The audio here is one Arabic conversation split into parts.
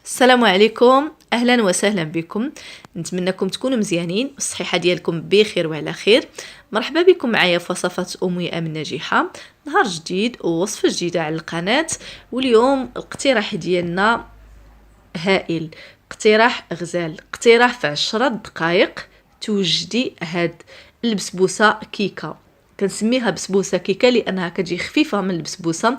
السلام عليكم، اهلا وسهلا بكم. نتمنىكم تكونوا مزيانين والصحه ديالكم بخير وعلى خير. مرحبا بكم معايا في وصفات امي ام ناجحه. نهار جديد ووصفه جديده على القناه. واليوم الاقتراح ديالنا هائل، اقتراح غزال، اقتراح في 10 دقائق توجدي هاد البسبوسه كيكه. كنسميها بسبوسه كيكه لانها كتجي خفيفه من البسبوسه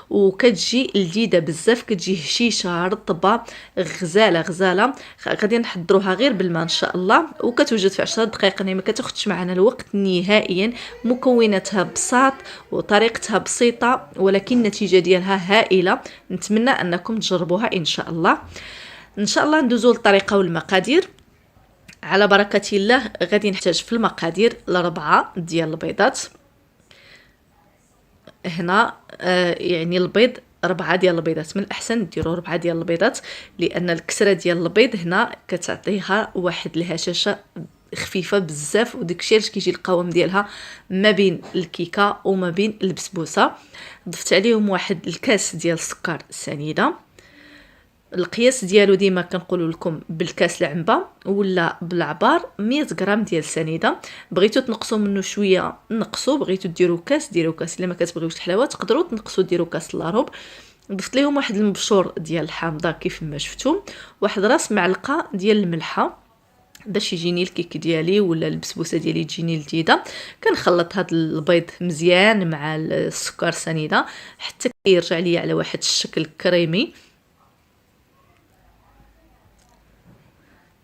وكتجي لذيذه بزاف، كتجي هشيشه رطبه غزاله. غادي نحضروها غير بالماء ان شاء الله، وكتوجد في 10 دقائق، يعني ما كتاخذش معنا الوقت نهائيا. مكوناتها بساط وطريقتها بسيطه، ولكن النتيجه ديالها هائله. نتمنى انكم تجربوها ان شاء الله. ان شاء الله ندوزو للطريقه والمقادير على بركه الله. غادي نحتاج في المقادير 4 ديال البيضات. هنا يعني البيض 4 ديال البيضات، من الاحسن ديروا 4 ديال البيضات، لان الكسره ديال البيض هنا كتعطيها واحد الهشاشه خفيفه بزاف، وداكشي علاش كيجي القوام ديالها ما بين الكيكه وما بين البسبوسه. ضفت عليهم واحد الكاس ديال السكر سنيده. القياس ديالو ديما كنقول لكم بالكاس العنبه ولا بالعبار 100 غرام ديال سنيده. بغيتو تنقصوا منه شويه نقصوا، بغيتو ديروا كاس ديروا كاس، الا ما كتبغيوش الحلاوه تقدروا تنقصوا ديروا كاس لاروب. ضفت ليهم واحد المبشور ديال الحامضه كيف ما شفتم، واحد راس معلقه ديال الملحه باش يجيني الكيك ديالي ولا البسبوسه ديالي تجيني لذيذه. كنخلط هذا البيض مزيان مع السكر سنيده حتى يرجع لي على واحد الشكل كريمي.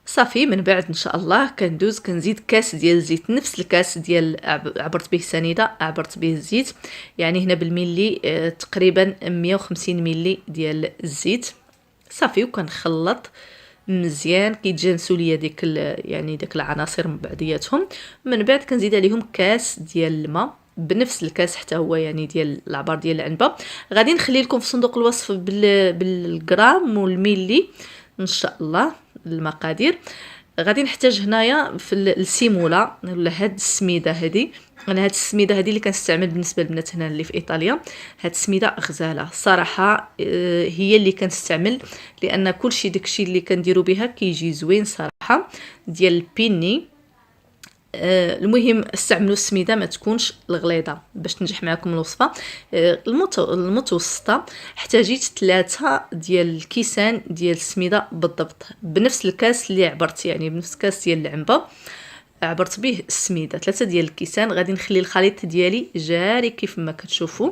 صافي من بعد ان شاء الله كندوز كنزيد كاس ديال الزيت، نفس الكاس ديال عبرت به سنيده عبرت به الزيت، يعني هنا بالملي تقريبا 150 ملي ديال الزيت. صافي وكنخلط مزيان كيتجانسوا ليا يعني ديك العناصر من بعضياتهم. من بعد كنزيد عليهم كاس ديال الماء بنفس الكاس حتى هو، يعني ديال العبار ديال العنبه. غادي نخلي لكم في صندوق الوصف بالغرام والميلي ان شاء الله المقادير. غادي نحتاج هنايا في السيموله ولا هاد السميده هذه. انا هاد السميده هذه اللي كنستعمل بالنسبه للبنات هنا اللي في ايطاليا. هاد السميده غزاله صراحه، هي اللي كنستعمل، لان كلشي داكشي اللي كنديروا بها كيجي زوين صراحه. ديال البيني. المهم استعملوا السميده ما تكونش الغليظه باش تنجح معكم الوصفه. المتوسطه احتاجيت 3 ديال الكيسان ديال السميده بالضبط، بنفس الكاس اللي عبرت، يعني بنفس الكاس ديال العنبه عبرت به السميده. 3 ديال الكيسان. غادي نخلي الخليط ديالي جاري كيف ما كتشوفوا،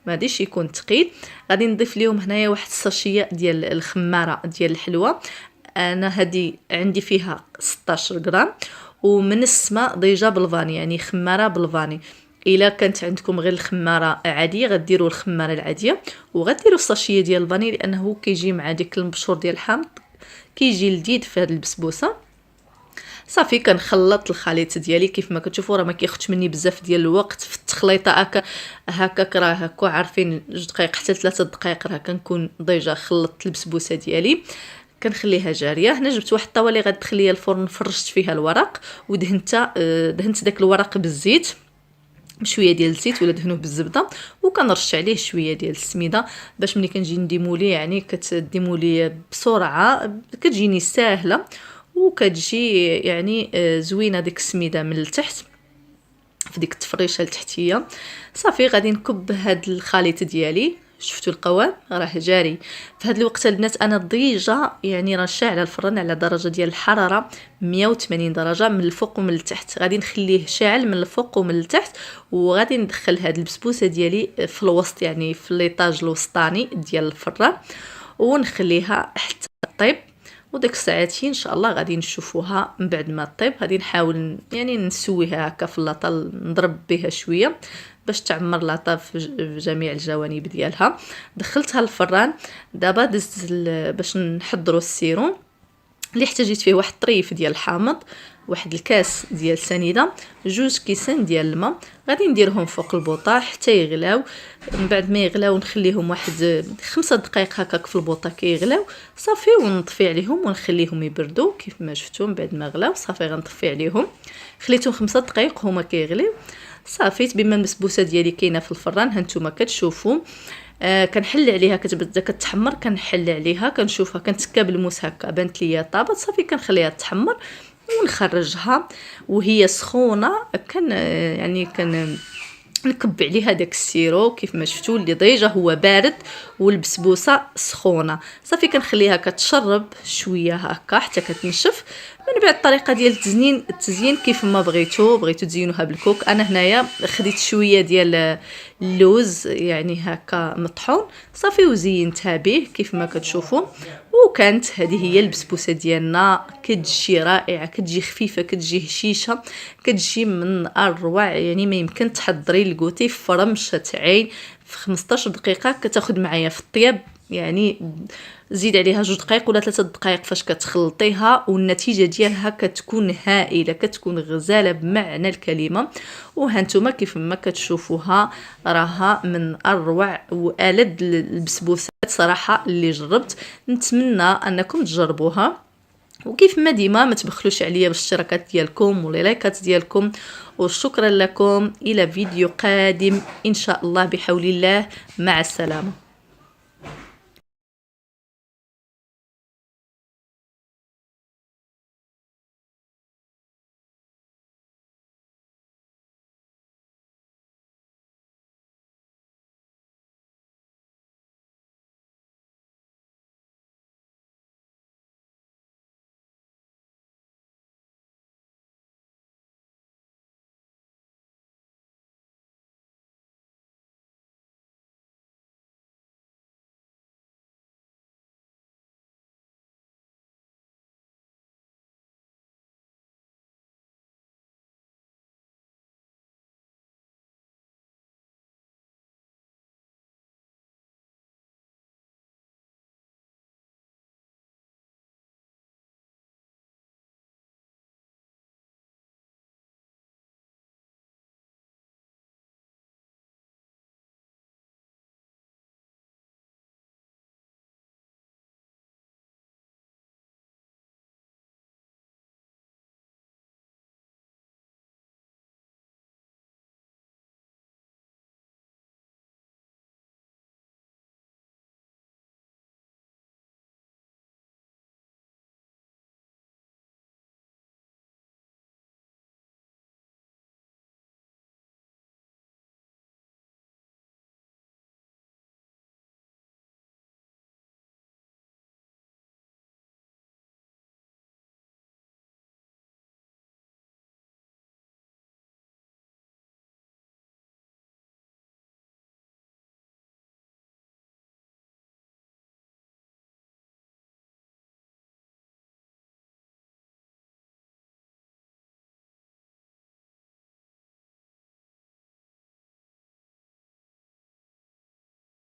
ما غاديش يكون ثقيل. غادي نضيف ليهم هنايا واحد الساشيه ديال الخماره ديال الحلوه. انا هذه عندي فيها 16 غرام، ومن السماء ضيجه بالفاني، يعني خماره بالفاني. الا كانت عندكم غير الخماره عاديه غديروا الخماره العاديه، وغديروا الساشيه ديال الفاني لانه كيجي مع ديك المبشور ديال الحامض كيجي لذيذ في هذه البسبوسه. صافي كنخلط الخليط ديالي كيف ما كتشوفوا، راه ما كياخذش مني بزاف ديال الوقت في التخليطه. هكاك راه هكا عارفين 2 دقائق حتى 3 دقائق راه كنكون ضيجه خلطت البسبوسه ديالي. كنخليها جاريه. هنا جبت واحد الطاوه اللي غتدخل ليا الفرن، فرشت فيها الورق دهنت داك الورق بالزيت، بشويه ديال الزيت ولا دهنوه بالزبده، وكنرش عليه شويه ديال السميده باش ملي كنجي نديمولي يعني كتديمولي بسرعه، كتجيني ساهله وكتجي يعني زوينه ديك السميده من التحت في ديك التفريشه التحتيه. صافي غادي نكب هاد الخليط ديالي. شفتوا القوام راه جاري في هذا الوقت البنات. انا الضيجه يعني راه شاعله الفرن على درجه ديال الحراره 180 درجه من الفوق ومن التحت. غادي نخليه شاعل من الفوق ومن التحت، وغادي ندخل هاد البسبوسه ديالي في الوسط، يعني في ليطاج الوسطاني ديال الفران، ونخليها حتى طيب. وداك الساعتين ان شاء الله غادي نشوفوها. من بعد ما طيب غادي نحاول يعني نسويها هكا في اللاطه، نضرب بها شويه باش تعمر لاطه في جميع الجوانب ديالها. دخلتها الفران. دابا دزت باش نحضروا السيرون اللي احتاجيت فيه واحد طريف ديال الحامض، واحد الكاس ديال سنيده، 2 كيسان ديال الماء. غادي نديرهم فوق البوطه حتى يغلاو. من بعد ما يغلاو نخليهم واحد 5 دقائق هكاك في البوطه كيغلاو. صافي ونطفي عليهم ونخليهم يبردوا كيف ما شفتوا. من بعد ما غلاو صافي غنطفي عليهم، خليتهم 5 دقائق هما كيغليو. صافي بما البسبوسه ديالي كاينه في الفران هانتوما كتشوفوا. كنحل عليها كتبدا كتحمر، كنحل عليها كنشوفها كنتكا بالموس هكا بانت ليا طابت صافي كنخليها تحمر ونخرجها وهي سخونه. يعني نكب عليها داك السيرو كيف ما شفتوا اللي ديجا هو بارد والبسبوسه سخونه. صافي كنخليها كتشرب شويه هكا حتى كتنشف. من بعد الطريقه ديال التزيين كيف ما بغيتو تزينوها بالكوك. انا هنايا خديت شويه ديال اللوز يعني هكا مطحون صافي وزينتها به كيف ما كتشوفوا. وكانت هذه هي البسبوسه ديالنا، كتجي رائعه، كتجي خفيفه، كتجي هشيشه، كتجي من اروع يعني ما يمكن تحضري الكوتي في رمشه عين في 15 دقيقه كتاخذ معايا في الطياب. يعني زيد عليها 2 دقائق ولا 3 دقائق فاش كتخلطيها والنتيجه ديالها كتكون هائله، كتكون غزاله بمعنى الكلمه. وهانتوما كيف ما كتشوفوها راها من اروع والد البسبوسات صراحه اللي جربت. نتمنى انكم تجربوها، وكيف ما ديما ما تبخلوش عليا بالاشتراكات ديالكم واللايكات ديالكم. وشكرا لكم، الى فيديو قادم ان شاء الله بحول الله، مع السلامه.